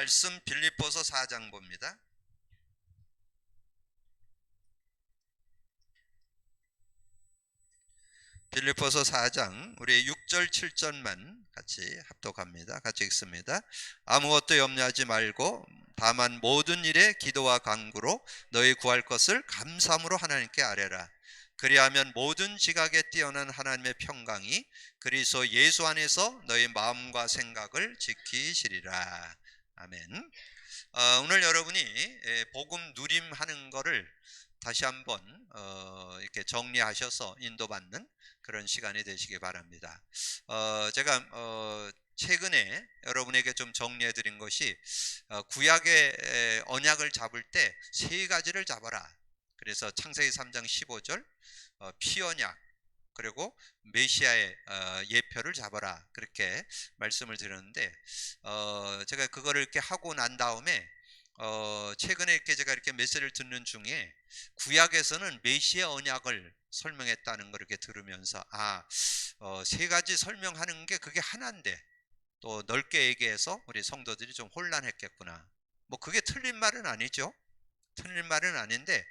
말씀 빌립보서 4장 봅니다. 빌립보서 4장 우리 6절 7절만 같이 합독합니다. 같이 읽습니다. 아무것도 염려하지 말고 다만 모든 일에 기도와 간구로 너희 구할 것을 감사함으로 하나님께 아뢰라. 그리하면 모든 지각에 뛰어난 하나님의 평강이 그리스도 예수 안에서 너희 마음과 생각을 지키시리라. 아멘. 오늘 여러분이 복음 누림하는 거를 다시 한번 이렇게 정리하셔서 인도받는 그런 시간이 되시기 바랍니다. 제가 최근에 여러분에게 좀 정리해 드린 것이 구약의 언약을 잡을 때 세 가지를 잡아라. 그래서 창세기 3장 15절 피언약, 그리고 메시아의 예표를 잡아라, 그렇게 말씀을 드렸는데 제가 그거를 이렇게 하고 난 다음에 최근에 이렇게 제가 이렇게 메시지를 듣는 중에 구약에서는 메시아 언약을 설명했다는 걸 이렇게 들으면서 세 가지 설명하는 게 그게 하나인데 또 넓게 얘기해서 우리 성도들이 좀 혼란했겠구나. 뭐 그게 틀린 말은 아니죠. 틀린 말은 아닌데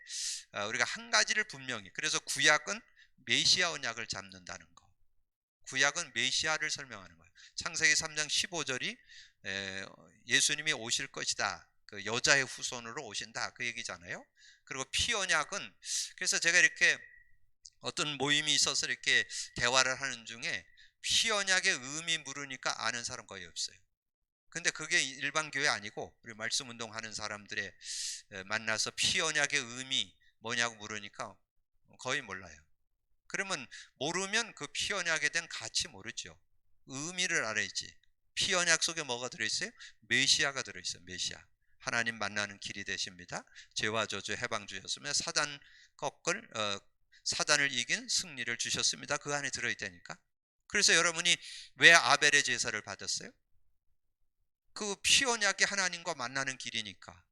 우리가 한 가지를 분명히, 그래서 구약은 메시아 언약을 잡는다는 거, 구약은 메시아를 설명하는 거예요. 창세기 3장 15절이 예수님이 오실 것이다, 그 여자의 후손으로 오신다, 그 얘기잖아요. 그리고 피언약은, 그래서 제가 이렇게 어떤 모임이 있어서 이렇게 대화를 하는 중에 피언약의 의미 물으니까 아는 사람 거의 없어요. 근데 그게 일반 교회 아니고 우리 말씀 운동하는 사람들의 만나서 피언약의 의미 뭐냐고 물으니까 거의 몰라요. 그러면 모르면 그 피언약에 대한 가치 모르죠. 의미를 알아야지. 피언약 속에 뭐가 들어있어요? 메시아가 들어있어요. 메시아. 하나님 만나는 길이 되십니다. 죄와 저주 해방 주셨으며 사단을 이긴 승리를 주셨습니다. 그 안에 들어있다니까. 그래서 여러분이 왜 아벨의 제사를 받았어요? 그 피언약이 하나님과 만나는 길이니까,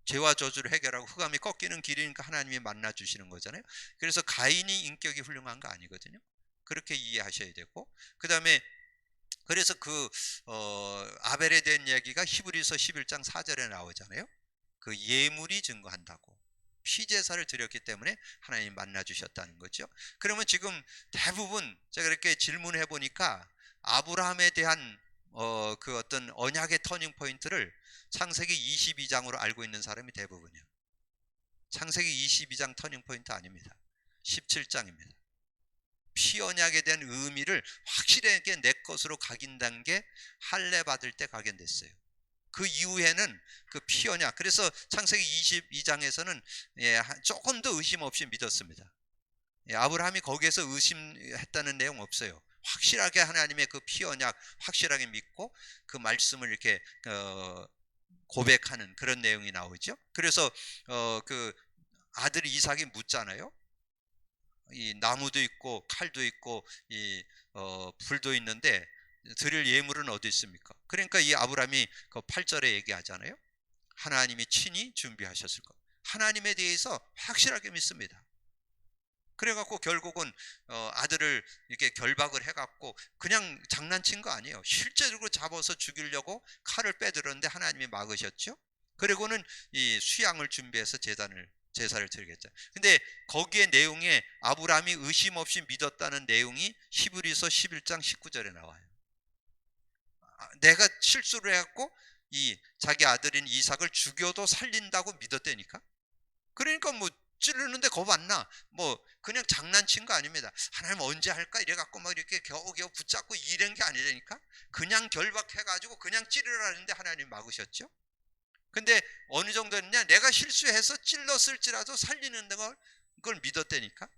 죄와 저주를 해결하고 흑암이 꺾이는 길이니까 하나님이 만나 주시는 거잖아요. 그래서 가인이 인격이 훌륭한 거 아니거든요. 그렇게 이해하셔야 되고, 그 다음에 그래서 아벨에 대한 얘기가 히브리서 11장 4절에 나오잖아요. 그 예물이 증거한다고, 피제사를 드렸기 때문에 하나님 만나 주셨다는 거죠. 그러면 지금 대부분 제가 이렇게 질문해 보니까 아브라함에 대한 그 어떤 언약의 터닝 포인트를 창세기 22장으로 알고 있는 사람이 대부분이에요. 창세기 22장 터닝 포인트 아닙니다. 17장입니다. 피언약에 대한 의미를 확실하게 내 것으로 각인된 게 할례 받을 때 각인됐어요. 그 이후에는 그 피언약, 그래서 창세기 22장에서는 조금 더 의심 없이 믿었습니다. 아브라함이 거기에서 의심했다는 내용 없어요. 확실하게 하나님의 그 피언약 확실하게 믿고 그 말씀을 이렇게 고백하는 그런 내용이 나오죠. 그래서 그 아들 이삭이 묻잖아요. 이 나무도 있고 칼도 있고 이 불도 있는데 드릴 예물은 어디 있습니까? 그러니까 이 아브라함이 그 8절에 얘기하잖아요. 하나님이 친히 준비하셨을 것. 하나님에 대해서 확실하게 믿습니다. 그래갖고 결국은 아들을 이렇게 결박을 해갖고 그냥 장난친 거 아니에요. 실제로 잡아서 죽이려고 칼을 빼들었는데 하나님이 막으셨죠. 그리고는 이 수양을 준비해서 제사를 드리겠죠. 근데 거기에 내용에 아브라함이 의심 없이 믿었다는 내용이 히브리서 11장 19절에 나와요. 내가 실수를 해갖고 이 자기 아들인 이삭을 죽여도 살린다고 믿었다니까. 그러니까 뭐 찌르는데 겁 안 나. 뭐 그냥 장난친 거 아닙니다. 하나님 언제 할까 이래갖고 막 이렇게 겨우겨우 붙잡고 이런 게 아니라니까. 그냥 결박해가지고 그냥 찌르라는데 하나님 막으셨죠. 근데 어느 정도였냐, 내가 실수해서 찔렀을지라도 살리는 걸 믿었다니까.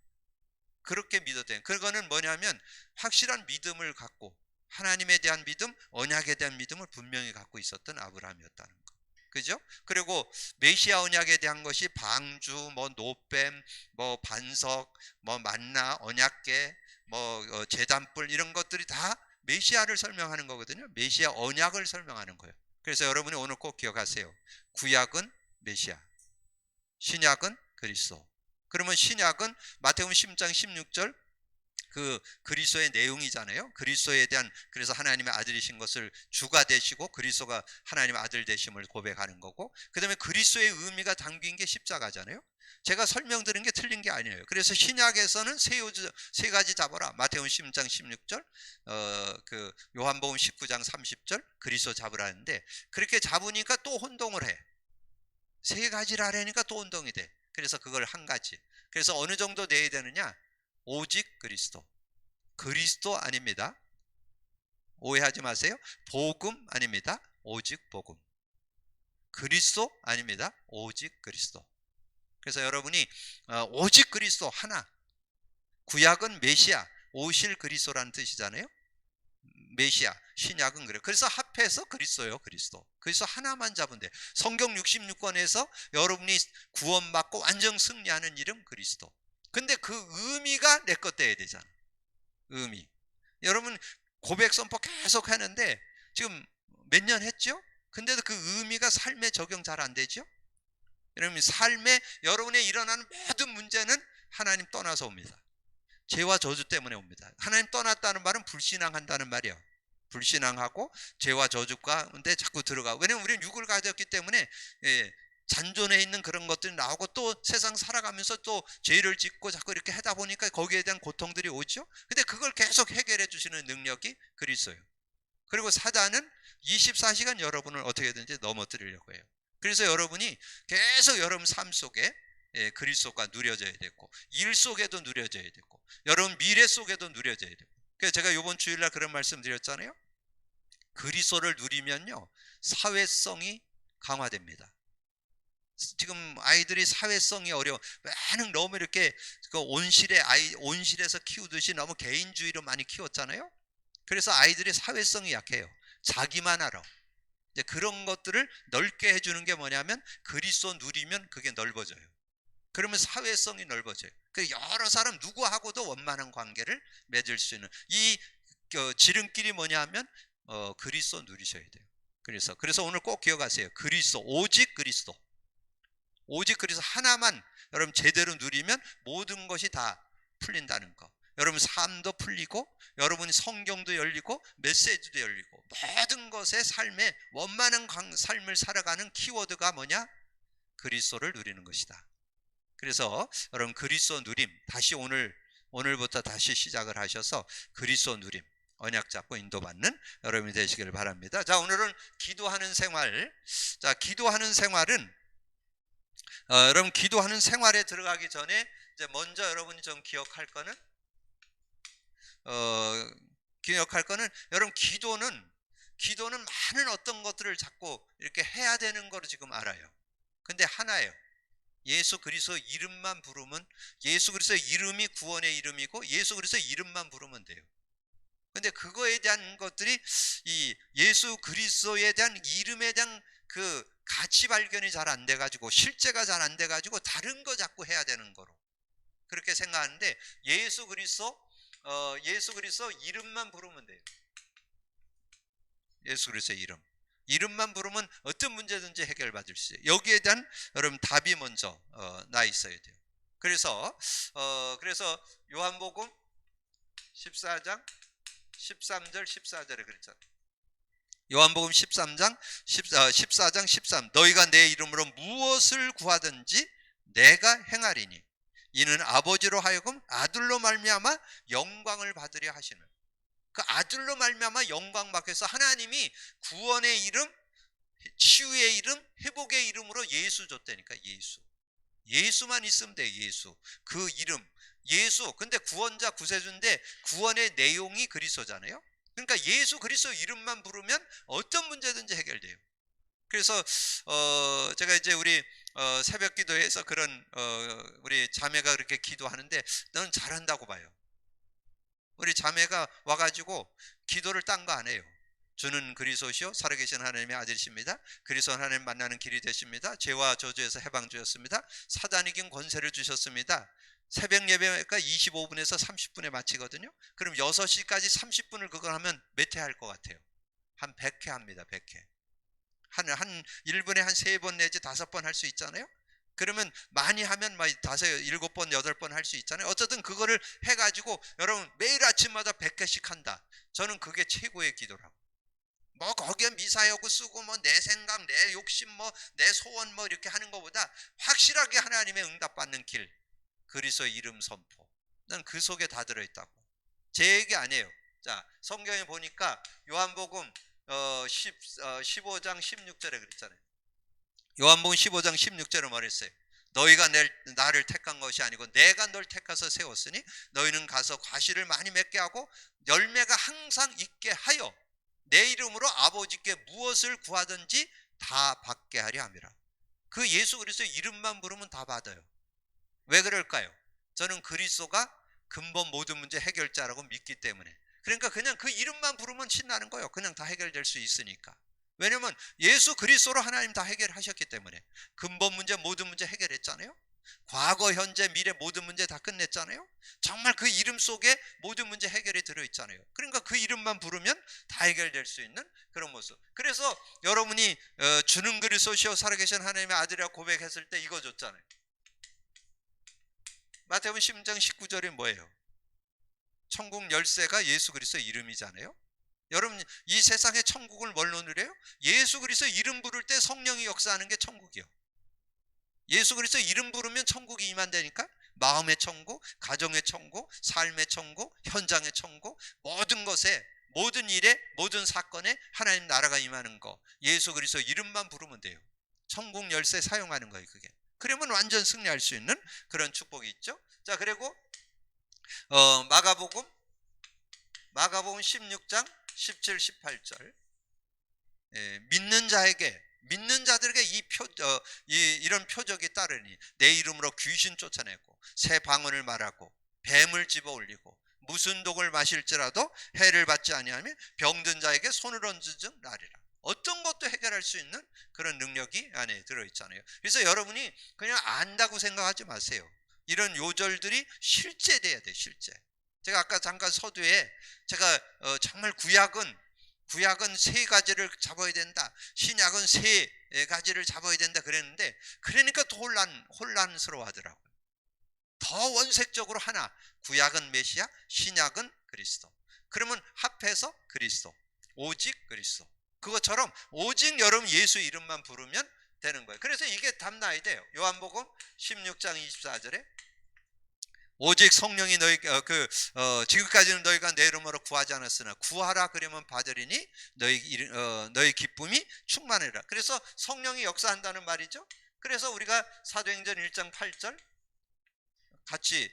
그렇게 믿었대요. 그거는 뭐냐면 확실한 믿음을 갖고, 하나님에 대한 믿음, 언약에 대한 믿음을 분명히 갖고 있었던 아브라함이었다는 거. 그죠? 그리고 메시아 언약에 대한 것이 방주, 뭐 노뱀, 뭐 반석, 뭐 만나, 언약궤, 뭐 제단불, 이런 것들이 다 메시아를 설명하는 거거든요. 메시아 언약을 설명하는 거예요. 그래서 여러분이 오늘 꼭 기억하세요. 구약은 메시아, 신약은 그리스도. 그러면 신약은 마태복음 10장 16절 그 그리스도의 내용이잖아요. 그리스도에 대한, 그래서 하나님의 아들이신 것을 주가 되시고 그리스도가 하나님의 아들 되심을 고백하는 거고, 그 다음에 그리스도의 의미가 담긴 게 십자가잖아요. 제가 설명드린 게 틀린 게 아니에요. 그래서 신약에서는 세 가지 잡아라. 마태복음 10장 16절, 그 요한복음 19장 30절 그리스도 잡으라 하는데, 그렇게 잡으니까 또 혼동을 해. 세 가지를 하려니까 또 혼동이 돼. 그래서 그걸 한 가지. 그래서 어느 정도 내야 되느냐? 오직 그리스도. 그리스도 아닙니다. 오해하지 마세요. 복음 아닙니다. 오직 복음. 그리스도 아닙니다. 오직 그리스도. 그래서 여러분이 오직 그리스도 하나. 구약은 메시아, 오실 그리스도라는 뜻이잖아요. 메시아, 신약은 그래요. 그래서 합해서 그리스도예요. 그리스도. 그래서 하나만 잡으면 돼. 성경 66권에서 여러분이 구원받고 완전 승리하는 이름 그리스도. 근데 그 의미가 내 것 돼야 되잖아. 의미. 여러분 고백 선포 계속 하는데 지금 몇 년 했죠? 근데도 그 의미가 삶에 적용 잘 안 되죠? 여러분 삶에 여러분의 일어나는 모든 문제는 하나님 떠나서 옵니다. 죄와 저주 때문에 옵니다. 하나님 떠났다는 말은 불신앙한다는 말이에요. 불신앙하고 죄와 저주 가운데 자꾸 들어가고, 왜냐면 우리는 육을 가졌기 때문에 잔존해 있는 그런 것들이 나오고, 또 세상 살아가면서 또 죄를 짓고 자꾸 이렇게 하다 보니까 거기에 대한 고통들이 오죠. 근데 그걸 계속 해결해 주시는 능력이 그리스도예요. 그리고 사단은 24시간 여러분을 어떻게든지 넘어뜨리려고 해요. 그래서 여러분이 계속 여러분 삶 속에 그리스도가 누려져야 되고, 일 속에도 누려져야 되고, 여러분 미래 속에도 누려져야 되고. 그래서 제가 이번 주일날 그런 말씀 드렸잖아요. 그리스도를 누리면요 사회성이 강화됩니다. 지금 아이들이 사회성이 어려워. 많은 너무 이렇게 온실에서 키우듯이 너무 개인주의로 많이 키웠잖아요. 그래서 아이들이 사회성이 약해요. 자기만 알아. 이제 그런 것들을 넓게 해주는 게 뭐냐면 그리스도 누리면 그게 넓어져요. 그러면 사회성이 넓어져요. 그 여러 사람 누구하고도 원만한 관계를 맺을 수 있는 이 지름길이 뭐냐면 그리스도 누리셔야 돼요. 그래서 오늘 꼭 기억하세요. 그리스도, 오직 그리스도. 오직 그리스도 하나만 여러분 제대로 누리면 모든 것이 다 풀린다는 거. 여러분 삶도 풀리고, 여러분 성경도 열리고, 메시지도 열리고, 모든 것의 삶에 원만한 삶을 살아가는 키워드가 뭐냐? 그리스도를 누리는 것이다. 그래서 여러분 그리스도 누림, 다시 오늘부터 다시 시작을 하셔서 그리스도 누림, 언약 잡고 인도받는 여러분이 되시기를 바랍니다. 자, 오늘은 기도하는 생활. 자, 기도하는 생활은 여러분 기도하는 생활에 들어가기 전에 이제 먼저 여러분이 좀 기억할 거는 여러분 기도는 많은 어떤 것들을 자꾸 이렇게 해야 되는 거로 지금 알아요. 근데 하나예요. 예수 그리스도 이름만 부르면, 예수 그리스도 이름이 구원의 이름이고 예수 그리스도 이름만 부르면 돼요. 근데 그거에 대한 것들이 이 예수 그리스도에 대한 이름에 대한 그 가치 발견이 잘 안 돼가지고, 실제가 잘 안 돼가지고 다른 거 자꾸 해야 되는 거로 그렇게 생각하는데, 예수 그리스도 이름만 부르면 돼요. 예수 그리스도 이름만 부르면 어떤 문제든지 해결받을 수 있어요. 여기에 대한 여러분 답이 먼저 나 있어야 돼요. 그래서 요한복음 14장 13절 14절에 그랬잖아요. 요한복음 14장 13 너희가 내 이름으로 무엇을 구하든지 내가 행하리니 이는 아버지로 하여금 아들로 말미암아 영광을 받으려 하시는, 그 아들로 말미암아 영광 받기 위해서 하나님이 구원의 이름, 치유의 이름, 회복의 이름으로 예수 줬다니까. 예수만 있으면 돼. 예수, 그 이름 예수. 근데 구원자 구세주인데 구원의 내용이 그리스도잖아요. 그러니까 예수 그리스도 이름만 부르면 어떤 문제든지 해결돼요. 그래서 제가 이제 우리 새벽 기도에서 그런 우리 자매가 그렇게 기도하는데 너는 잘한다고 봐요. 우리 자매가 와가지고 기도를 딴 거 안 해요. 주는 그리스도시요 살아계신 하나님의 아들이십니다. 그리스도 하나님 만나는 길이 되십니다. 죄와 저주에서 해방 주셨습니다. 사단 이긴 권세를 주셨습니다. 새벽 예배가 25분에서 30분에 마치거든요. 그럼 6시까지 30분을 그걸 하면 몇 회 할 것 같아요? 한 100회 합니다. 100회. 한 1분에 한 3번 내지 5번 할 수 있잖아요. 그러면 많이 하면 막 5, 7번, 8번 할 수 있잖아요. 어쨌든 그거를 해가지고 여러분 매일 아침마다 100개씩 한다. 저는 그게 최고의 기도라고. 뭐 거기에 미사여구 쓰고 뭐 내 생각, 내 욕심, 뭐 내 소원 뭐 이렇게 하는 것보다 확실하게 하나님의 응답받는 길, 그리스도의 이름 선포. 난 그 속에 다 들어있다고. 제 얘기 아니에요. 자, 성경에 보니까 요한복음 15장 16절에 그랬잖아요. 요한복음 15장 16절에 말했어요. 너희가 나를 택한 것이 아니고 내가 널 택해서 세웠으니 너희는 가서 과실을 많이 맺게 하고 열매가 항상 있게 하여 내 이름으로 아버지께 무엇을 구하든지 다 받게 하려 함이라. 그 예수 그리스도 이름만 부르면 다 받아요. 왜 그럴까요? 저는 그리스도가 근본 모든 문제 해결자라고 믿기 때문에. 그러니까 그냥 그 이름만 부르면 신나는 거예요. 그냥 다 해결될 수 있으니까. 왜냐면 예수 그리스도로 하나님 다 해결하셨기 때문에. 근본 문제 모든 문제 해결했잖아요. 과거 현재 미래 모든 문제 다 끝냈잖아요. 정말 그 이름 속에 모든 문제 해결이 들어있잖아요. 그러니까 그 이름만 부르면 다 해결될 수 있는 그런 모습. 그래서 여러분이 주는 그리스도시요 살아계신 하나님의 아들이라고 고백했을 때 이거 줬잖아요. 마태복음 10장 19절이 뭐예요? 천국 열쇠가 예수 그리스도의 이름이잖아요. 여러분 이 세상의 천국을 뭘로 누려요? 예수 그리스도 이름 부를 때 성령이 역사하는 게 천국이요. 예수 그리스도 이름 부르면 천국이 임한다니까. 마음의 천국, 가정의 천국, 삶의 천국, 현장의 천국, 모든 것에, 모든 일에, 모든 사건에 하나님 나라가 임하는 거. 예수 그리스도 이름만 부르면 돼요. 천국 열쇠 사용하는 거예요. 그게. 그러면 완전 승리할 수 있는 그런 축복이 있죠. 자, 그리고 마가복음 16장 17, 18절. 믿는 자들에게 이런 표적이 따르니 내 이름으로 귀신 쫓아내고 새 방언을 말하고 뱀을 집어 올리고 무슨 독을 마실지라도 해를 받지 아니하며 병든 자에게 손을 얹은 날이라. 어떤 것도 해결할 수 있는 그런 능력이 안에 들어있잖아요. 그래서 여러분이 그냥 안다고 생각하지 마세요. 이런 요절들이 실제돼야 돼. 실제. 제가 아까 잠깐 서두에 제가 정말 구약은 3가지를 잡아야 된다. 신약은 3가지를 잡아야 된다 그랬는데, 그러니까 또 혼란스러워 하더라고요. 더 원색적으로 하나, 구약은 메시아, 신약은 그리스도. 그러면 합해서 그리스도, 오직 그리스도. 그것처럼 오직 여러분 예수 이름만 부르면 되는 거예요. 그래서 이게 답 나야 돼요. 요한복음 16장 24절에 오직 성령이 지금까지는 너희가 내 이름으로 구하지 않았으나 구하라 그러면 받으리니 너희 기쁨이 충만해라. 그래서 성령이 역사한다는 말이죠. 그래서 우리가 사도행전 1장 8절 같이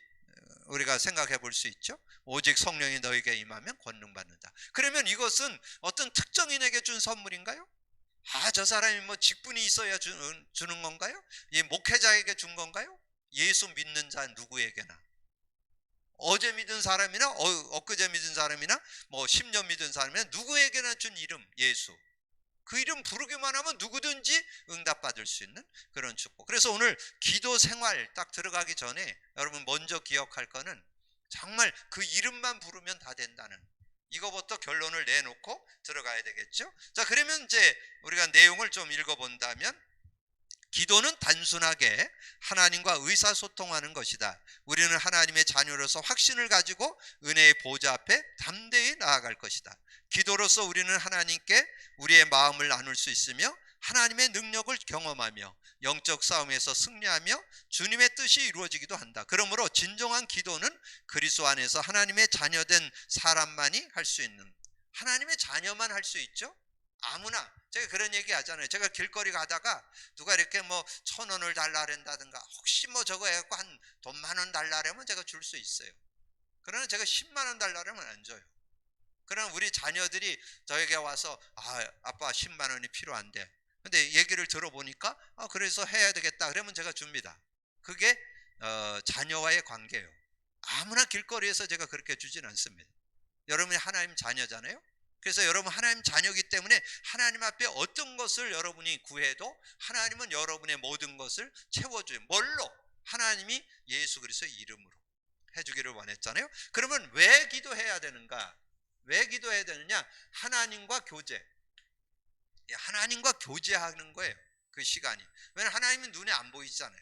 우리가 생각해 볼 수 있죠. 오직 성령이 너에게 임하면 권능 받는다. 그러면 이것은 어떤 특정인에게 준 선물인가요? 저 사람이 뭐 직분이 있어야 주는 건가요? 이 목회자에게 준 건가요? 예수 믿는 자 누구에게나, 어제 믿은 사람이나 엊그제 믿은 사람이나 뭐 10년 믿은 사람이나 누구에게나 준 이름 예수. 그 이름 부르기만 하면 누구든지 응답받을 수 있는 그런 축복. 그래서 오늘 기도 생활 딱 들어가기 전에 여러분 먼저 기억할 거는 정말 그 이름만 부르면 다 된다는 이거부터 결론을 내놓고 들어가야 되겠죠. 자, 그러면 이제 우리가 내용을 좀 읽어본다면, 기도는 단순하게 하나님과 의사소통하는 것이다. 우리는 하나님의 자녀로서 확신을 가지고 은혜의 보좌 앞에 담대히 나아갈 것이다. 기도로서 우리는 하나님께 우리의 마음을 나눌 수 있으며 하나님의 능력을 경험하며 영적 싸움에서 승리하며 주님의 뜻이 이루어지기도 한다. 그러므로 진정한 기도는 그리스도 안에서 하나님의 자녀된 사람만이 할 수 있는, 하나님의 자녀만 할 수 있죠. 아무나. 제가 그런 얘기 하잖아요. 제가 길거리 가다가 누가 이렇게 뭐 1,000원을 달라랜다든가, 혹시 뭐 저거 해갖고 한 돈 10,000원 달라면 제가 줄 수 있어요. 그러나 제가 10만 원 달라면 안 줘요. 그러나 우리 자녀들이 저에게 와서 아빠 10만 원이 필요한데, 근데 얘기를 들어보니까 그래서 해야 되겠다 그러면 제가 줍니다. 그게 자녀와의 관계예요. 아무나 길거리에서 제가 그렇게 주진 않습니다. 여러분이 하나님 자녀잖아요. 그래서 여러분 하나님 자녀이기 때문에 하나님 앞에 어떤 것을 여러분이 구해도 하나님은 여러분의 모든 것을 채워줘요. 뭘로? 하나님이 예수 그리스도의 이름으로 해주기를 원했잖아요. 그러면 왜 기도해야 되는가? 왜 기도해야 되느냐? 하나님과 교제하는 거예요. 그 시간이. 왜냐하면 하나님은 눈에 안 보이잖아요.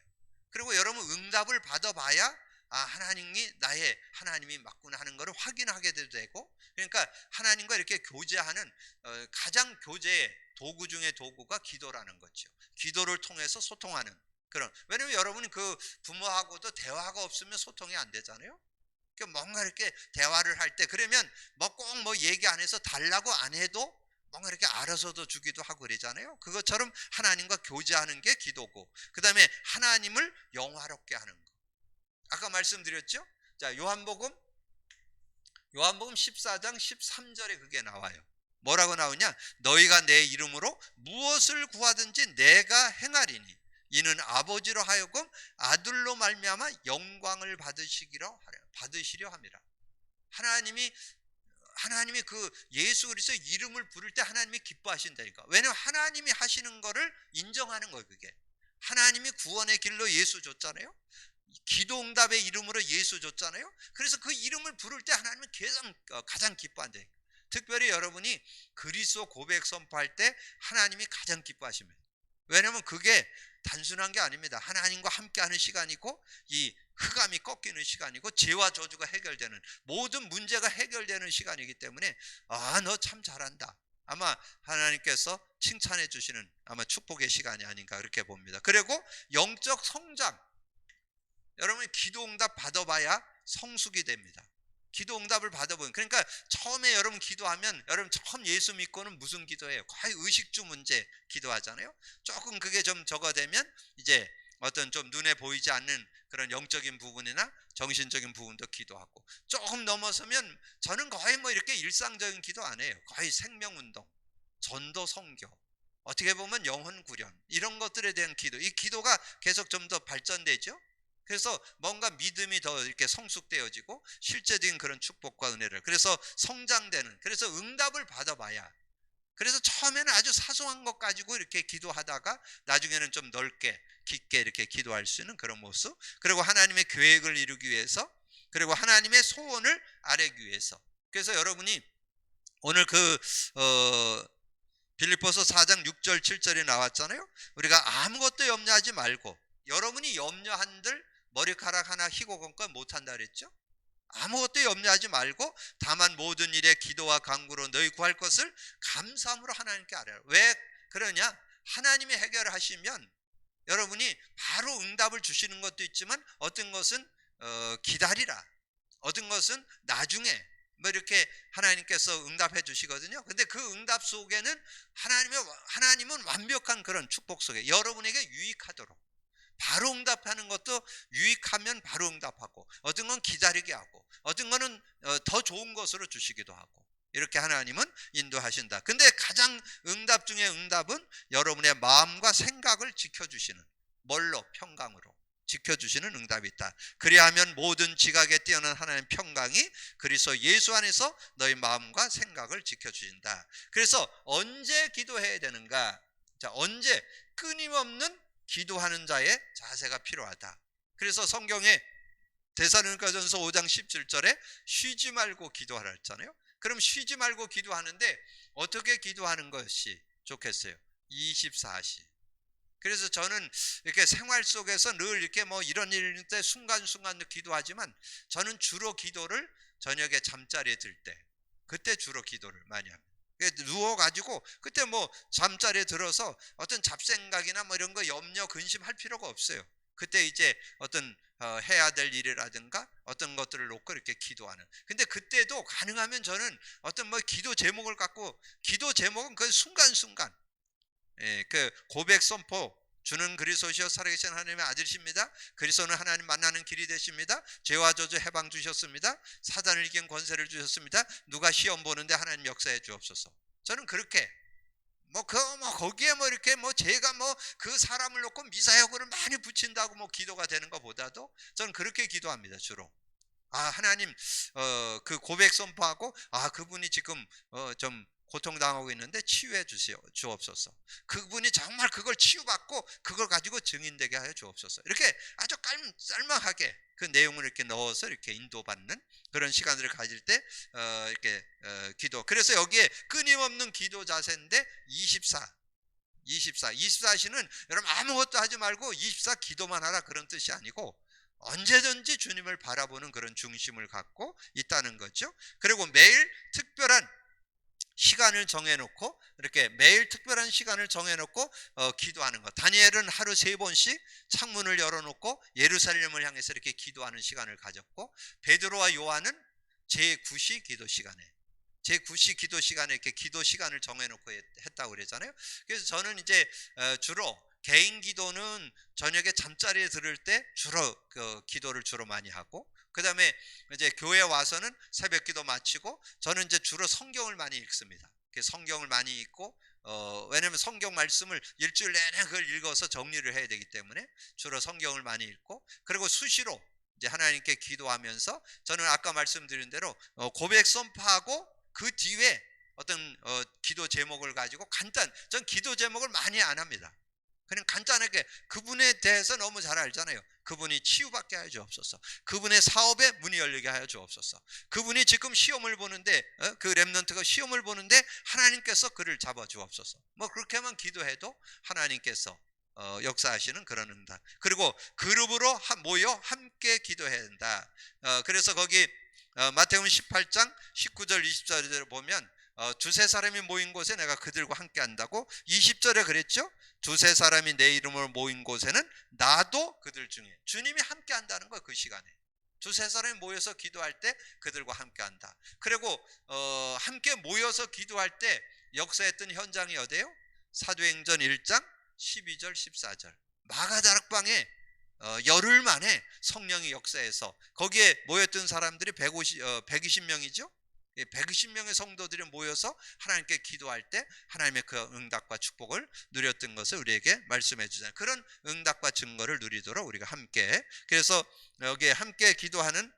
그리고 여러분 응답을 받아봐야 하나님이 맞구나 하는 것을 확인하게 되고, 그러니까 하나님과 이렇게 교제하는 가장 교제의 도구 중에 도구가 기도라는 거죠. 기도를 통해서 소통하는 그런. 왜냐면 여러분이 그 부모하고도 대화가 없으면 소통이 안 되잖아요. 그러니까 뭔가 이렇게 대화를 할 때, 그러면 꼭 얘기 안 해서 달라고 안 해도 뭔가 이렇게 알아서도 주기도 하고 그러잖아요. 그것처럼 하나님과 교제하는 게 기도고, 그 다음에 하나님을 영화롭게 하는 거. 아까 말씀드렸죠? 자, 요한복음 14장 13절에 그게 나와요. 뭐라고 나오냐? 너희가 내 이름으로 무엇을 구하든지 내가 행하리니 이는 아버지로 하여금 아들로 말미암아 영광을 받으시려 함이라. 하나님이 그 예수 그리스도의 이름을 부를 때 하나님이 기뻐하신다니까. 왜냐하면 하나님이 하시는 거를 인정하는 거예요. 그게 하나님이 구원의 길로 예수 줬잖아요. 기도응답의 이름으로 예수 줬잖아요. 그래서 그 이름을 부를 때 하나님은 가장 기뻐한대. 특별히 여러분이 그리스도 고백 선포할 때 하나님이 가장 기뻐하십니다. 왜냐하면 그게 단순한 게 아닙니다. 하나님과 함께하는 시간이고, 이 흑암이 꺾이는 시간이고, 죄와 저주가 해결되는, 모든 문제가 해결되는 시간이기 때문에 너 참 잘한다, 아마 하나님께서 칭찬해 주시는 아마 축복의 시간이 아닌가 그렇게 봅니다. 그리고 영적 성장, 여러분이 기도응답 받아봐야 성숙이 됩니다. 기도응답을 받아보면, 그러니까 처음에 여러분 기도하면, 여러분 처음 예수 믿고는 무슨 기도해요? 거의 의식주 문제 기도하잖아요. 조금 그게 좀 적어되면 이제 어떤 좀 눈에 보이지 않는 그런 영적인 부분이나 정신적인 부분도 기도하고, 조금 넘어서면 저는 거의 이렇게 일상적인 기도 안 해요. 거의 생명운동, 전도, 선교, 어떻게 보면 영혼 구련, 이런 것들에 대한 기도, 이 기도가 계속 좀 더 발전되죠. 그래서 뭔가 믿음이 더 이렇게 성숙되어지고 실제적인 그런 축복과 은혜를, 그래서 성장되는, 그래서 응답을 받아봐야, 그래서 처음에는 아주 사소한 것 가지고 이렇게 기도하다가 나중에는 좀 넓게 깊게 이렇게 기도할 수 있는 그런 모습, 그리고 하나님의 계획을 이루기 위해서, 그리고 하나님의 소원을 아뢰기 위해서. 그래서 여러분이 오늘 빌립보서 4장 6절 7절에 나왔잖아요. 우리가 아무것도 염려하지 말고, 여러분이 염려한들 머리카락 하나 희고 건건 못한다 그랬죠. 아무것도 염려하지 말고 다만 모든 일에 기도와 간구로 너희 구할 것을 감사함으로 하나님께 아뢰라. 왜 그러냐? 하나님이 해결하시면 여러분이 바로 응답을 주시는 것도 있지만, 어떤 것은 기다리라, 어떤 것은 나중에 이렇게 하나님께서 응답해 주시거든요. 근데 그 응답 속에는 하나님은 완벽한 그런 축복 속에 여러분에게 유익하도록, 바로 응답하는 것도 유익하면 바로 응답하고, 어떤 건 기다리게 하고, 어떤 거는 더 좋은 것으로 주시기도 하고, 이렇게 하나님은 인도하신다. 근데 가장 응답 중에 응답은 여러분의 마음과 생각을 지켜주시는, 뭘로? 평강으로 지켜주시는 응답이 있다. 그리하면 모든 지각에 뛰어난 하나님의 평강이 그리스도 예수 안에서 너희 마음과 생각을 지켜주신다. 그래서 언제 기도해야 되는가? 자, 언제? 끊임없는 기도하는 자의 자세가 필요하다. 그래서 성경에 데살로니가전서 5장 17절에 쉬지 말고 기도하라 했잖아요. 그럼 쉬지 말고 기도하는데 어떻게 기도하는 것이 좋겠어요? 24시. 그래서 저는 이렇게 생활 속에서 늘 이렇게 이런 일 때 순간순간 기도하지만, 저는 주로 기도를 저녁에 잠자리에 들 때, 그때 주로 기도를 많이 합니다. 누워가지고 그때 잠자리에 들어서 어떤 잡생각이나 이런 거 염려 근심할 필요가 없어요. 그때 이제 어떤 해야 될 일이라든가 어떤 것들을 놓고 이렇게 기도하는. 근데 그때도 가능하면 저는 어떤 기도 제목을 갖고, 기도 제목은 그 순간순간, 그 고백 선포, 주는 그리스도시여 살아계신 하나님의 아들이십니다. 그리스도는 하나님 만나는 길이 되십니다. 죄와 저주 해방 주셨습니다. 사단을 이긴 권세를 주셨습니다. 누가 시험 보는데 하나님 역사해 주옵소서. 저는 그렇게 거기에 이렇게 제가 그 사람을 놓고 미사여구를 많이 붙인다고 기도가 되는 것보다도 저는 그렇게 기도합니다. 주로 하나님 그 고백 선포하고, 그분이 지금 좀 고통당하고 있는데 치유해 주옵소서. 그분이 정말 그걸 치유받고 그걸 가지고 증인되게 하여 주옵소서. 이렇게 아주 짤막하게 그 내용을 이렇게 넣어서 이렇게 인도받는 그런 시간들을 가질 때 이렇게 기도. 그래서 여기에 끊임없는 기도 자세인데 24. 24시는 여러분 아무것도 하지 말고 24 기도만 하라 그런 뜻이 아니고 언제든지 주님을 바라보는 그런 중심을 갖고 있다는 거죠. 그리고 매일 특별한 시간을 정해놓고 이렇게 매일 특별한 시간을 정해놓고 기도하는 것. 다니엘은 하루 3번씩 창문을 열어놓고 예루살렘을 향해서 이렇게 기도하는 시간을 가졌고, 베드로와 요한은 제9시 기도 시간에 제9시 기도 시간에 이렇게 기도 시간을 정해놓고 했다고 그랬잖아요. 그래서 저는 이제 주로 개인 기도는 저녁에 잠자리에 들을 때 주로 기도를 주로 많이 하고, 그 다음에 이제 교회 와서는 새벽 기도 마치고, 저는 이제 주로 성경을 많이 읽습니다. 성경을 많이 읽고, 왜냐면 성경 말씀을 일주일 내내 그걸 읽어서 정리를 해야 되기 때문에 주로 성경을 많이 읽고, 그리고 수시로 이제 하나님께 기도하면서 저는 아까 말씀드린 대로 고백 선포하고 그 뒤에 어떤 기도 제목을 가지고 전 기도 제목을 많이 안 합니다. 그냥 간단하게 그분에 대해서 너무 잘 알잖아요. 그분이 치유받게 하여 주옵소서. 그분의 사업에 문이 열리게 하여 주옵소서. 그분이 지금 시험을 보는데 그 렘넌트가 시험을 보는데 하나님께서 그를 잡아 주옵소서. 뭐 그렇게만 기도해도 하나님께서 역사하시는 그런 응답. 그리고 그룹으로 모여 함께 기도해야 한다. 그래서 거기 마태복음 18장 19절 20절을 보면 두세 사람이 모인 곳에 내가 그들과 함께 한다고 20절에 그랬죠. 두세 사람이 내 이름으로 모인 곳에는 나도 그들 중에, 주님이 함께 한다는 거예요. 그 시간에 두세 사람이 모여서 기도할 때 그들과 함께 한다. 그리고 함께 모여서 기도할 때 역사했던 현장이 어디예요? 사도행전 1장 12절 14절 마가다락방에 열흘 만에 성령이 역사해서 거기에 모였던 사람들이 120명이죠. 120명의 성도들이 모여서 하나님께 기도할 때 하나님의 그 응답과 축복을 누렸던 것을 우리에게 말씀해 주잖아요. 그런 응답과 증거를 누리도록 우리가 함께, 그래서 여기에 함께 기도하는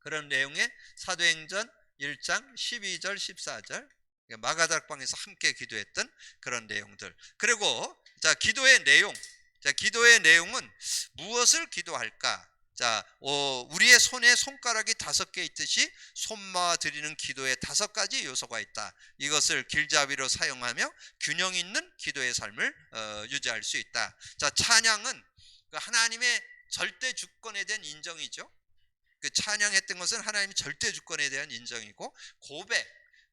그런 내용의 사도행전 1장 12절 14절 마가다락방에서 함께 기도했던 그런 내용들. 그리고 자, 기도의 내용은 무엇을 기도할까? 자, 우리의 손에 손가락이 5개 있듯이 손모아 드리는 기도에 5가지 요소가 있다. 이것을 길잡이로 사용하며 균형 있는 기도의 삶을 유지할 수 있다. 자, 찬양은 하나님의 절대 주권에 대한 인정이죠. 그 찬양했던 것은 하나님의 절대 주권에 대한 인정이고,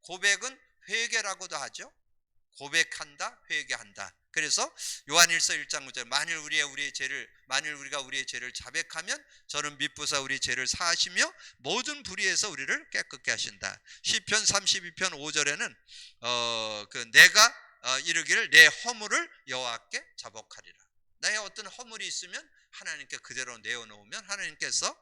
고백은 회개라고도 하죠. 고백한다, 회개한다. 그래서 요한일서 1장 9절 만일 우리가 우리의 죄를 자백하면 저는 미쁘사 우리 죄를 사하시며 모든 불의에서 우리를 깨끗게 하신다. 시편 32편 5절에는 내가 이르기를 내 허물을 여호와께 자복하리라. 나의 어떤 허물이 있으면 하나님께 그대로 내어놓으면 하나님께서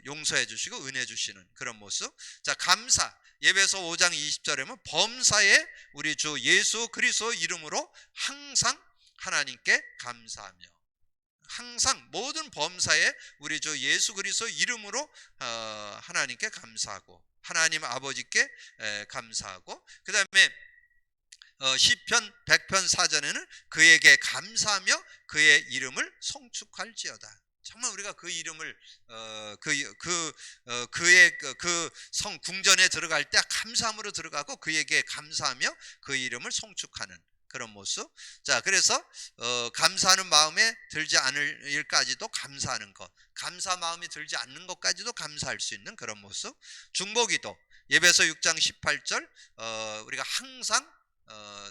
용서해 주시고 은혜 주시는 그런 모습. 자, 감사. 예배서 5장 20절에 보면 범사에 우리 주 예수 그리스도 이름으로 항상 하나님께 감사하며, 항상 모든 범사에 우리 주 예수 그리스도 이름으로 하나님께 감사하고, 하나님 아버지께 감사하고, 그 다음에 시편 100편 4전에는 그에게 감사하며 그의 이름을 송축할지어다. 정말 우리가 그 이름을 그의 그 성 궁전에 들어갈 때 감사함으로 들어가고 그에게 감사하며 그 이름을 송축하는 그런 모습. 자, 그래서 감사하는 마음에 들지 않을 일까지도 감사하는 것, 감사 마음이 들지 않는 것까지도 감사할 수 있는 그런 모습. 중보기도 예배서 6장 18절 우리가 항상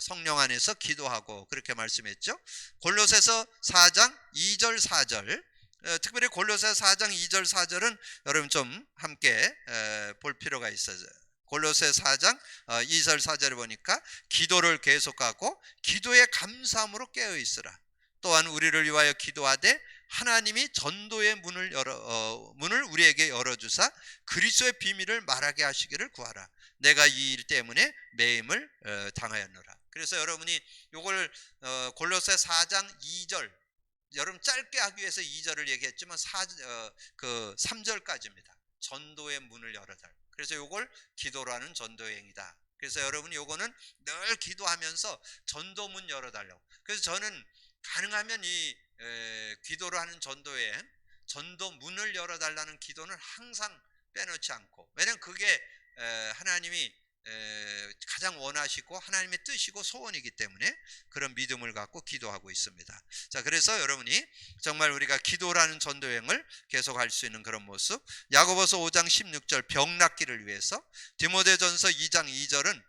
성령 안에서 기도하고 그렇게 말씀했죠. 골로새서 4장 2절 4절 특별히 골로새 4장 2절 4절은 여러분 좀 함께 볼 필요가 있어요. 골로새 4장 2절 4절을 보니까 기도를 계속하고 기도에 감사함으로 깨어 있으라. 또한 우리를 위하여 기도하되 하나님이 전도의 문을 우리에게 열어주사 그리스도의 비밀을 말하게 하시기를 구하라. 내가 이 일 때문에 매임을 당하였노라. 그래서 여러분이 이걸 골로새 4장 2절, 여러분 짧게 하기 위해서 2절을 얘기했지만 3절까지입니다. 전도의 문을 열어달. 그래서 이걸 기도라는 전도의 행위다. 그래서 여러분이 이거는 늘 기도하면서 전도문 열어달라고. 그래서 저는 가능하면 이 기도로 하는 전도의 전도문을 열어달라는 기도는 항상 빼놓지 않고, 왜냐하면 그게 하나님이 가장 원하시고 하나님의 뜻이고 소원이기 때문에 그런 믿음을 갖고 기도하고 있습니다. 자, 그래서 여러분이 정말 우리가 기도라는 전도여행을 계속할 수 있는 그런 모습, 야고보서 5장 16절 병 낫기를 위해서, 디모데전서 2장 2절은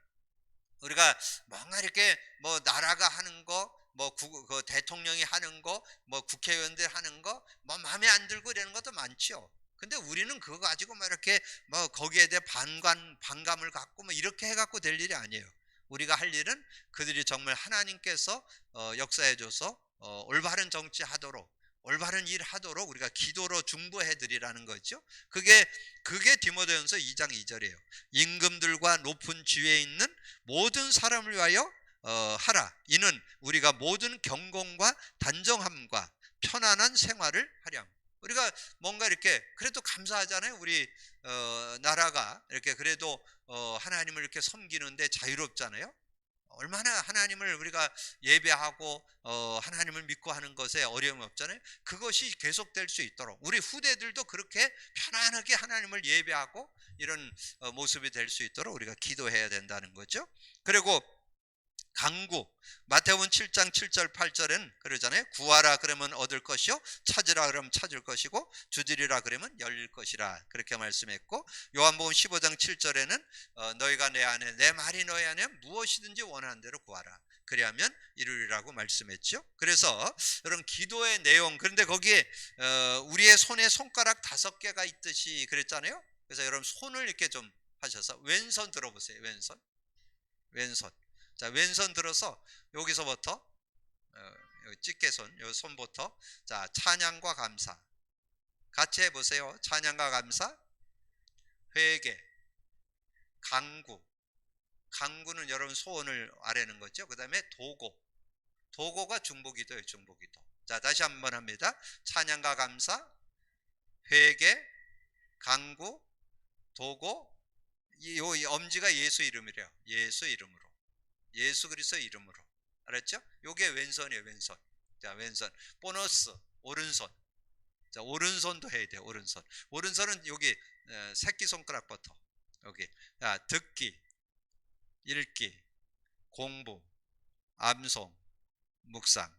우리가 뭔가 이렇게 뭐 나라가 하는 거, 뭐 그 대통령이 하는 거, 뭐 국회의원들 하는 거, 뭐 마음에 안 들고 이러는 것도 많죠. 근데 우리는 그거 가지고 막 이렇게 뭐 거기에 대해 반감을 갖고 뭐 이렇게 해갖고 될 일이 아니에요. 우리가 할 일은 그들이 정말 하나님께서 역사해줘서 올바른 정치하도록, 올바른 일 하도록 우리가 기도로 중보해 드리라는 거죠. 그게 디모데전서 2장 2절이에요. 임금들과 높은 지위에 있는 모든 사람을 위하여 하라. 이는 우리가 모든 경건과 단정함과 편안한 생활을 하렴. 우리가 뭔가 이렇게 그래도 감사하잖아요. 우리 나라가 이렇게 그래도 하나님을 이렇게 섬기는데 자유롭잖아요. 얼마나 하나님을 우리가 예배하고 하나님을 믿고 하는 것에 어려움이 없잖아요. 그것이 계속될 수 있도록 우리 후대들도 그렇게 편안하게 하나님을 예배하고 이런 모습이 될 수 있도록 우리가 기도해야 된다는 거죠. 그리고 간구, 마태복음 7장 7절 8절은 그러잖아요. 구하라 그러면 얻을 것이요, 찾으라 그러면 찾을 것이고, 두드리라 그러면 열릴 것이라 그렇게 말씀했고, 요한복음 15장 7절에는 너희가 내 안에, 내 말이 너희 안에 무엇이든지 원하는 대로 구하라 그리하면 이루리라고 말씀했죠. 그래서 여러분 기도의 내용, 그런데 거기에 우리의 손에 손가락 5개가 있듯이 그랬잖아요. 그래서 여러분 손을 이렇게 좀 하셔서 왼손 들어보세요. 왼손. 자, 왼손 들어서 여기서부터 집게손, 요 손부터, 자, 찬양과 감사 같이 해보세요. 찬양과 감사, 회개, 간구는 여러분 소원을 아뢰는 거죠. 그 다음에 도고가 중보기도예요. 중보기도. 자, 다시 한번 합니다. 찬양과 감사, 회개, 간구, 도고. 이 엄지가 예수 이름이래요. 예수 그리스도 이름으로. 알았죠? 요게 왼손이에요. 왼손. 자, 왼손. 보너스 오른손. 자, 오른손도 해야 돼요. 오른손은 여기 새끼손가락부터 여기. 자, 듣기, 읽기, 공부, 암송, 묵상.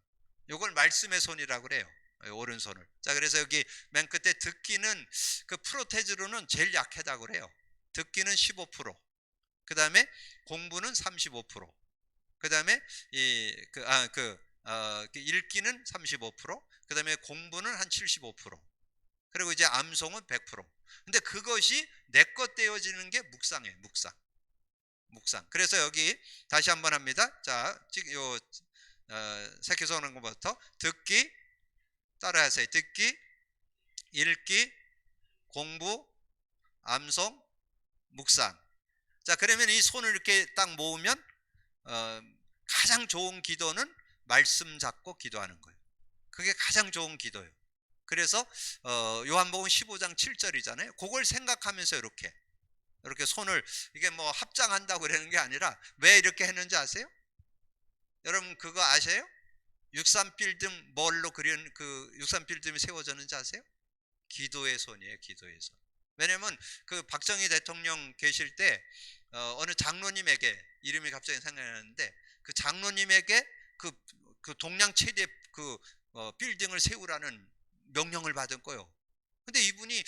요걸 말씀의 손이라고 그래요. 오른손을. 자, 그래서 여기 맨 끝에 듣기는 그 프로테즈로는 제일 약하다고 그래요. 듣기는 15%. 그 다음에 공부는 35%. 그 다음에 읽기는 35%. 그 다음에 공부는 한 75%. 그리고 이제 암송은 100%. 근데 그것이 내 것 되어지는 게 묵상이에요. 묵상. 그래서 여기 다시 한번 합니다. 자, 지금 요 새끼손 하는 것부터 듣기, 따라하세요. 듣기, 읽기, 공부, 암송, 묵상. 자, 그러면 이 손을 이렇게 딱 모으면 가장 좋은 기도는 말씀 잡고 기도하는 거예요. 그게 가장 좋은 기도예요. 그래서 요한복음 15장 7절이잖아요. 그걸 생각하면서 이렇게 손을 이게 뭐 합장한다고 그러는 게 아니라 왜 이렇게 했는지 아세요? 여러분 그거 아세요? 63빌딩 뭘로 그린 그 63빌딩이 세워졌는지 아세요? 기도의 손이에요. 기도의 손. 왜냐면 그 박정희 대통령 계실 때 어느 장로님에게 이름이 갑자기 생각나는데 그 장로님에게 그 동양 최대 빌딩을 세우라는 명령을 받은 거예요. 근데 이분이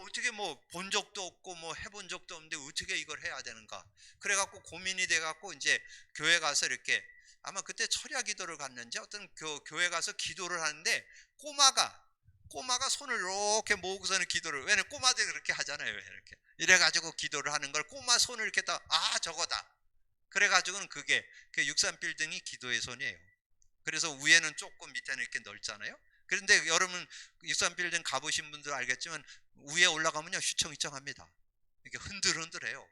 어떻게 뭐 본 적도 없고 뭐 해본 적도 없는데 어떻게 이걸 해야 되는가? 그래갖고 고민이 돼갖고 이제 교회 가서 이렇게 아마 그때 철야 기도를 갔는지 어떤 교회 가서 기도를 하는데 꼬마가 손을 이렇게 모으고서는 기도를, 왜냐면 꼬마들이 그렇게 하잖아요. 이렇게 이래가지고 기도를 하는 걸 꼬마 손을 이렇게 저거다. 그래가지고는 그게 63빌딩이 기도의 손이에요. 그래서 위에는 조금 밑에는 이렇게 넓잖아요. 그런데 여러분 63빌딩 가보신 분들 알겠지만 위에 올라가면요 휘청휘청합니다. 이게 흔들흔들해요.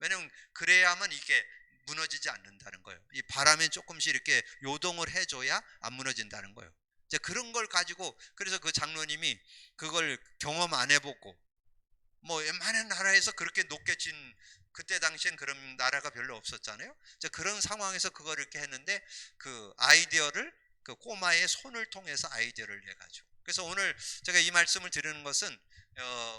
왜냐면 그래야만 이게 무너지지 않는다는 거예요. 이 바람에 조금씩 이렇게 요동을 해줘야 안 무너진다는 거예요. 이제 그런 걸 가지고, 그래서 그 장로님이 그걸 경험 안 해보고 뭐 웬만한 나라에서 그렇게 높게 진, 그때 당시엔 그런 나라가 별로 없었잖아요. 이제 그런 상황에서 그걸 이렇게 했는데 그 아이디어를 그 꼬마의 손을 통해서 아이디어를 내가지고. 그래서 오늘 제가 이 말씀을 드리는 것은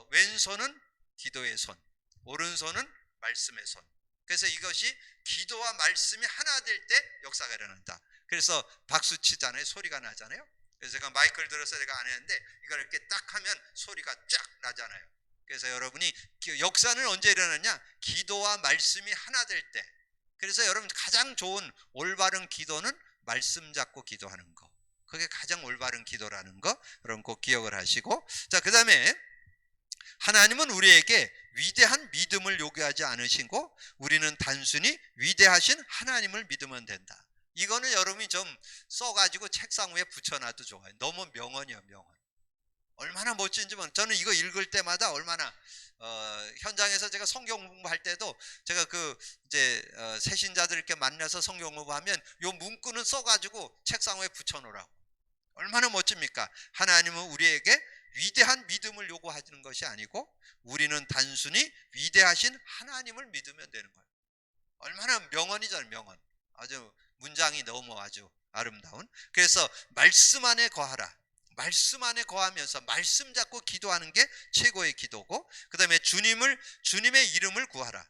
왼손은 기도의 손, 오른손은 말씀의 손. 그래서 이것이 기도와 말씀이 하나 될 때 역사가 일어난다. 그래서 박수 치잖아요. 소리가 나잖아요. 그래서 제가 마이크를 들어서 제가 안 했는데 이걸 이렇게 딱 하면 소리가 쫙 나잖아요. 그래서 여러분이 역사는 언제 일어나냐? 기도와 말씀이 하나 될 때. 그래서 여러분 가장 좋은 올바른 기도는 말씀 잡고 기도하는 거. 그게 가장 올바른 기도라는 거 여러분 꼭 기억을 하시고, 자, 그 다음에 하나님은 우리에게 위대한 믿음을 요구하지 않으시고 우리는 단순히 위대하신 하나님을 믿으면 된다. 이거는 여러분이 좀 써가지고 책상 위에 붙여놔도 좋아요. 너무 명언이에요, 명언. 얼마나 멋진지. 저는 이거 읽을 때마다 얼마나 현장에서 제가 성경 공부할 때도 제가 이제 새신자들 이렇게 만나서 성경 공부하면 요 문구는 써가지고 책상 위에 붙여놓으라고. 얼마나 멋집니까? 하나님은 우리에게 위대한 믿음을 요구하는 것이 아니고 우리는 단순히 위대하신 하나님을 믿으면 되는 거예요. 얼마나 명언이잖아요, 명언. 아주 문장이 너무 아주 아름다운. 그래서 말씀 안에 거하라. 말씀 안에 거하면서 말씀 잡고 기도하는 게 최고의 기도고, 그 다음에 주님의 이름을 구하라.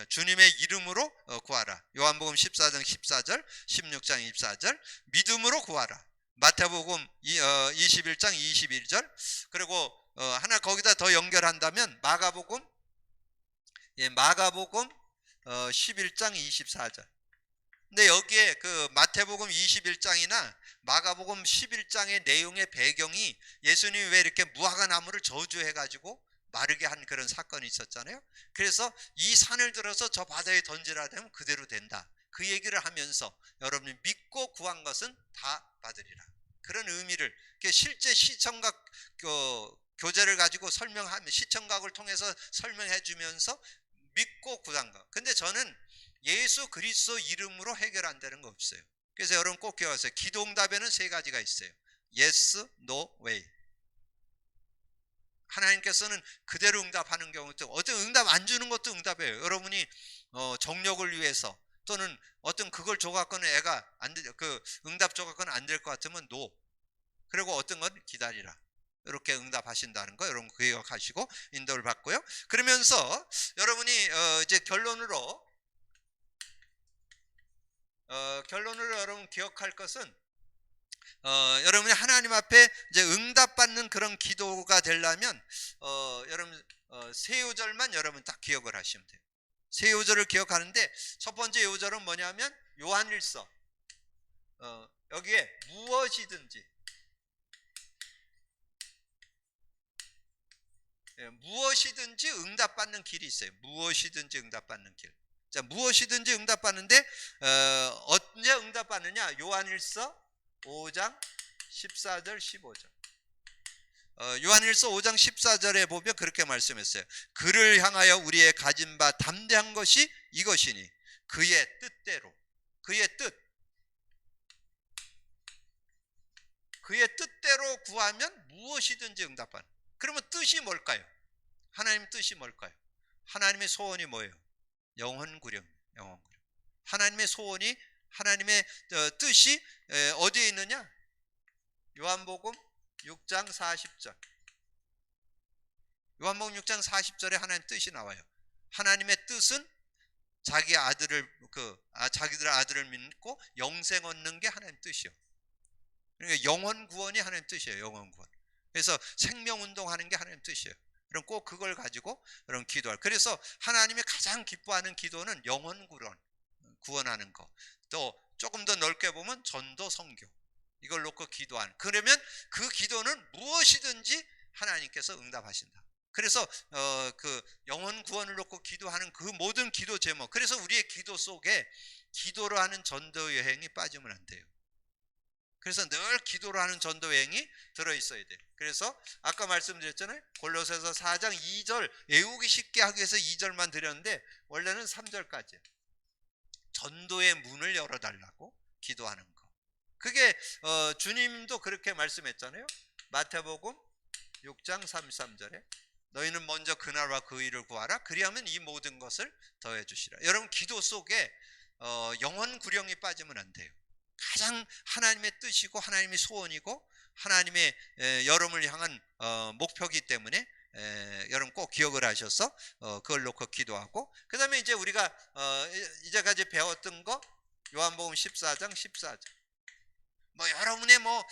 주님의 이름으로 구하라. 요한복음 14장 14절, 16장 24절. 믿음으로 구하라. 마태복음 21장 21절. 그리고 하나 거기다 더 연결한다면 마가복음 11장 24절. 근데 여기에 마태복음 21장이나 마가복음 11장의 내용의 배경이 예수님이 왜 이렇게 무화과 나무를 저주해가지고 마르게 한 그런 사건이 있었잖아요. 그래서 이 산을 들어서 저 바다에 던지라 되면 그대로 된다. 그 얘기를 하면서 여러분이 믿고 구한 것은 다 받으리라. 그런 의미를 실제 시청각 교재를 가지고 설명하면 시청각을 통해서 설명해 주면서 믿고 구한 것. 근데 저는 예수 그리스도 이름으로 해결한다는 거 없어요. 그래서 여러분 꼭 기억하세요. 기도 응답에는 세 가지가 있어요. Yes, No, Way. 하나님께서는 그대로 응답하는 경우도, 어떤 응답 안 주는 것도 응답이에요. 여러분이 정력을 위해서 또는 어떤 그걸 줘갖고는 애가 응답 줘갖고는 안 될 것 같으면 No. 그리고 어떤 건 기다리라. 이렇게 응답하신다는 거 여러분 기억하시고 인도를 받고요. 그러면서 여러분이 이제 결론으로 여러분 기억할 것은 여러분이 하나님 앞에 이제 응답받는 그런 기도가 되려면 여러분 세 요절만 여러분 딱 기억을 하시면 돼요. 세 요절을 기억하는데 첫 번째 요절은 뭐냐면 요한일서 여기에 무엇이든지 응답받는 길이 있어요. 무엇이든지 응답받는 길. 자, 무엇이든지 응답받는데 언제 응답받느냐? 요한일서 5장 14절 15절. 요한일서 5장 14절에 보면 그렇게 말씀했어요. 그를 향하여 우리의 가진 바 담대한 것이 이것이니 그의 뜻대로, 그의 뜻대로 구하면 무엇이든지 응답받는. 그러면 뜻이 뭘까요? 하나님 뜻이 뭘까요? 하나님의 소원이 뭐예요? 영혼구령. 하나님의 소원이, 하나님의 뜻이 어디에 있느냐? 요한복음 6장 40절. 요한복음 6장 40절에 하나님 뜻이 나와요. 하나님의 뜻은 자기들 아들을 믿고 영생 얻는 게 하나님 뜻이요. 그러니까 영혼 구원이 하나님 뜻이에요. 영혼 구원. 그래서 생명 운동하는 게 하나님 뜻이에요. 그럼 꼭 그걸 가지고 여러분 기도할. 그래서 하나님이 가장 기뻐하는 기도는 영혼 구원하는 거. 또 조금 더 넓게 보면 전도 선교. 이걸 놓고 기도하는. 그러면 그 기도는 무엇이든지 하나님께서 응답하신다. 그래서 영혼 구원을 놓고 기도하는 그 모든 기도 제목. 그래서 우리의 기도 속에 기도로 하는 전도 여행이 빠지면 안 돼요. 그래서 늘 기도로 하는 전도 여행이 들어있어야 돼. 그래서 아까 말씀드렸잖아요. 골로새서 4장 2절 외우기 쉽게 하기 위해서 2절만 드렸는데 원래는 3절까지 전도의 문을 열어달라고 기도하는 거. 그게 주님도 그렇게 말씀했잖아요. 마태복음 6장 33절에 너희는 먼저 그날과 그 일을 구하라. 그리하면 이 모든 것을 더해 주시라. 여러분 기도 속에 영혼 구령이 빠지면 안 돼요. 가장 하나님의 뜻이고 하나님의 소원이고 하나님의 여러분을 향한 목표이기 때문에 여러분 꼭 기억을 하셔서 그걸 놓고 기도하고, 그 다음에 이제 우리가 이제까지 배웠던 거 요한복음 14장 14절 뭐 여러분의 뭐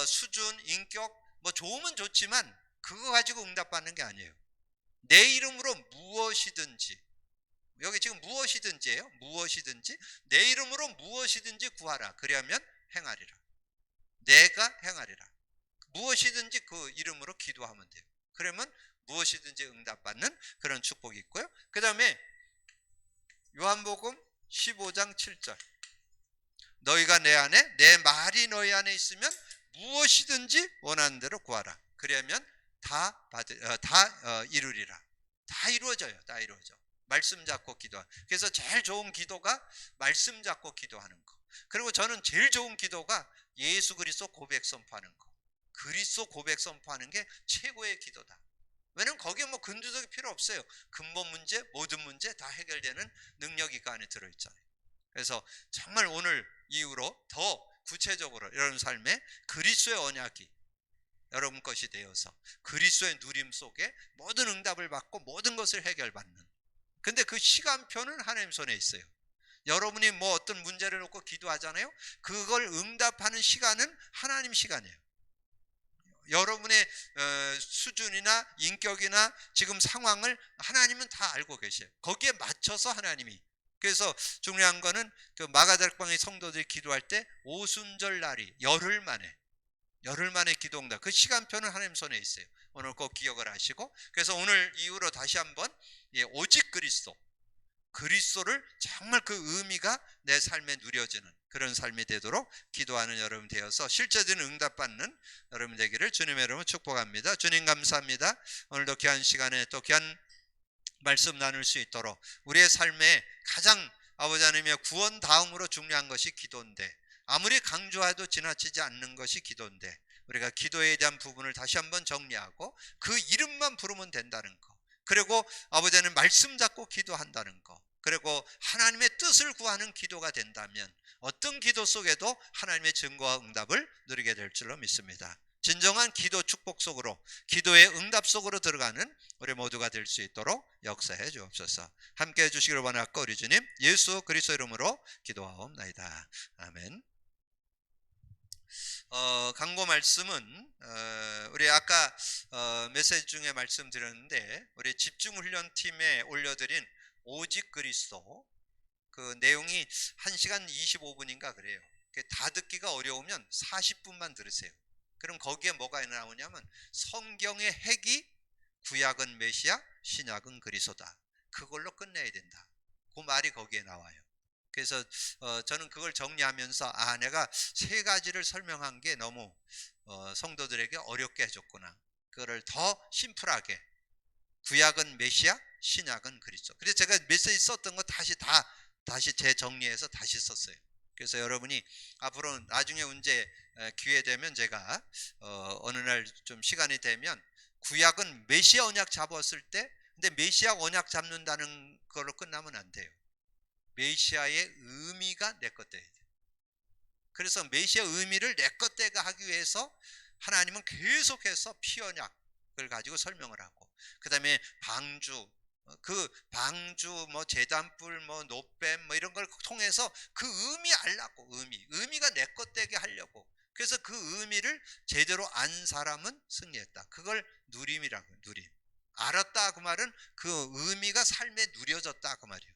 수준 인격 뭐 좋으면 좋지만 그거 가지고 응답받는 게 아니에요. 내 이름으로 무엇이든지, 여기 지금 무엇이든지예요. 무엇이든지 내 이름으로 무엇이든지 구하라. 그리하면 행하리라. 내가 행하리라. 무엇이든지 그 이름으로 기도하면 돼요. 그러면 무엇이든지 응답받는 그런 축복이 있고요. 그 다음에 요한복음 15장 7절 너희가 내 안에 내 말이 너희 안에 있으면 무엇이든지 원하는 대로 구하라. 그러면 다 이루리라. 다 이루어져요. 다 이루어져. 말씀 잡고 기도하. 그래서 제일 좋은 기도가 말씀 잡고 기도하는 거. 그리고 저는 제일 좋은 기도가 예수 그리스도 고백 선포하는 거. 그리스도 고백 선포하는 게 최고의 기도다. 왜냐면 거기에 뭐 근두석이 필요 없어요. 근본 문제, 모든 문제 다 해결되는 능력이 그 안에 들어있잖아요. 그래서 정말 오늘 이후로 더 구체적으로 여러분 삶에 그리스도의 언약이 여러분 것이 되어서 그리스도의 누림 속에 모든 응답을 받고 모든 것을 해결받는, 근데 그 시간표는 하나님 손에 있어요. 여러분이 뭐 어떤 문제를 놓고 기도하잖아요. 그걸 응답하는 시간은 하나님 시간이에요. 여러분의 수준이나 인격이나 지금 상황을 하나님은 다 알고 계셔요. 거기에 맞춰서 하나님이. 그래서 중요한 거는 그 마가다락방의 성도들이 기도할 때 오순절 날이 열흘 만에 기도응답, 그 시간표는 하나님 손에 있어요. 오늘 꼭 기억을 하시고, 그래서 오늘 이후로 다시 한번 오직 그리스도를 정말 그 의미가 내 삶에 누려지는 그런 삶이 되도록 기도하는 여러분 되어서 실제적인 응답받는 여러분 되기를 주님의 이름으로 축복합니다. 주님 감사합니다. 오늘도 귀한 시간에 또 귀한 말씀 나눌 수 있도록 우리의 삶에 가장 아버지 하나님의 구원 다음으로 중요한 것이 기도인데, 아무리 강조해도 지나치지 않는 것이 기도인데, 우리가 기도에 대한 부분을 다시 한번 정리하고 그 이름만 부르면 된다는 거, 그리고 아버지는 말씀 잡고 기도한다는 거, 그리고 하나님의 뜻을 구하는 기도가 된다면 어떤 기도 속에도 하나님의 증거와 응답을 누리게 될 줄로 믿습니다. 진정한 기도 축복 속으로, 기도의 응답 속으로 들어가는 우리 모두가 될 수 있도록 역사해 주옵소서. 함께 해주시기를 원하고 우리 주님 예수 그리스도 이름으로 기도하옵나이다. 아멘. 강고 말씀은 우리 아까 메시지 중에 말씀드렸는데 우리 집중훈련팀에 올려드린 오직 그리스도, 그 내용이 1시간 25분인가 그래요. 다 듣기가 어려우면 40분만 들으세요. 그럼 거기에 뭐가 나오냐면 성경의 핵이 구약은 메시아, 신약은 그리스도다. 그걸로 끝내야 된다. 그 말이 거기에 나와요. 그래서 저는 그걸 정리하면서 내가 세 가지를 설명한 게 너무 성도들에게 어렵게 해줬구나. 그거를 더 심플하게 구약은 메시아, 신약은 그리스도. 그래서 제가 메시지 썼던 거 다시 재정리해서 다시 썼어요. 그래서 여러분이 앞으로 나중에 언제 기회 되면 제가 어느 날 좀 시간이 되면 구약은 메시아 언약 잡았을 때, 근데 메시아 언약 잡는다는 걸로 끝나면 안 돼요. 메시아의 의미가 내 것 돼야 돼요. 그래서 메시아 의미를 내 것 되게 하기 위해서 하나님은 계속해서 피언약을 가지고 설명을 하고, 그 다음에 방주 뭐 제단불 뭐 노뱀 뭐 이런 걸 통해서 그 의미 알라고, 의미가 내 것 되게 하려고. 그래서 그 의미를 제대로 안 사람은 승리했다. 그걸 누림이라고. 누림. 알았다 그 말은 그 의미가 삶에 누려졌다 그 말이에요.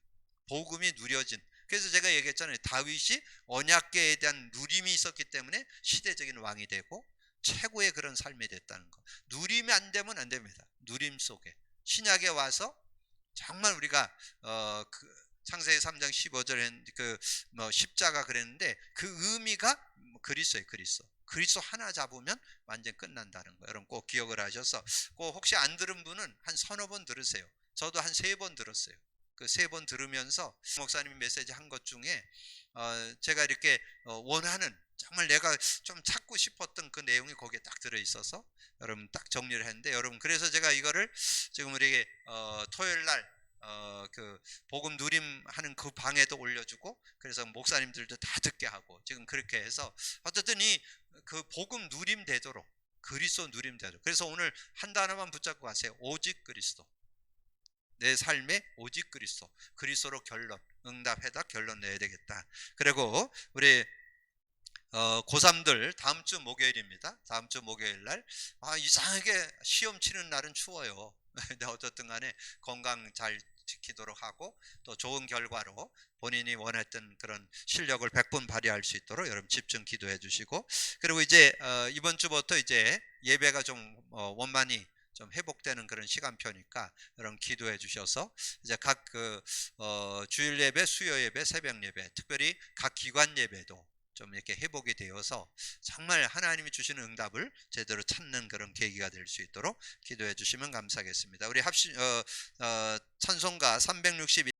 복음이 누려진. 그래서 제가 얘기했잖아요. 다윗이 언약궤에 대한 누림이 있었기 때문에 시대적인 왕이 되고 최고의 그런 삶이 됐다는 거. 누림이 안 되면 안 됩니다. 누림 속에 신약에 와서 정말 우리가 창세기 3장 15절에 십자가 그랬는데 그 의미가 그리스도예요. 그리스도 하나 잡으면 완전 끝난다는 거. 여러분 꼭 기억을 하셔서, 꼭 혹시 안 들은 분은 한 서너 번 들으세요. 저도 한 3번 들었어요. 그 3번 들으면서 목사님이 메시지 한 것 중에 제가 이렇게 원하는, 정말 내가 좀 찾고 싶었던 그 내용이 거기에 딱 들어있어서 여러분 딱 정리를 했는데, 여러분 그래서 제가 이거를 지금 우리 토요일날 그 복음 누림하는 그 방에도 올려주고, 그래서 목사님들도 다 듣게 하고 지금 그렇게 해서 어쨌든 이 그 복음 누림 되도록 그리스도 누리면 되죠. 그래서 오늘 한 단어만 붙잡고 가세요. 오직 그리스도. 내 삶에 오직 그리스도. 그리스도로 결론, 응답해다 결론 내야 되겠다. 그리고 우리 고3들 다음 주 목요일입니다. 다음 주 목요일 날 이상하게 시험 치는 날은 추워요. 근데 어쨌든 간에 건강 잘 지키도록 하고 또 좋은 결과로 본인이 원했던 그런 실력을 100분 발휘할 수 있도록 여러분 집중 기도해 주시고, 그리고 이제 이번 주부터 이제 예배가 좀 원만히 좀 회복되는 그런 시간표니까 여러분 기도해 주셔서 이제 각 주일 예배, 수요 예배, 새벽 예배, 특별히 각 기관 예배도 좀 이렇게 회복이 되어서 정말 하나님이 주시는 응답을 제대로 찾는 그런 계기가 될 수 있도록 기도해 주시면 감사하겠습니다. 우리 찬송가 361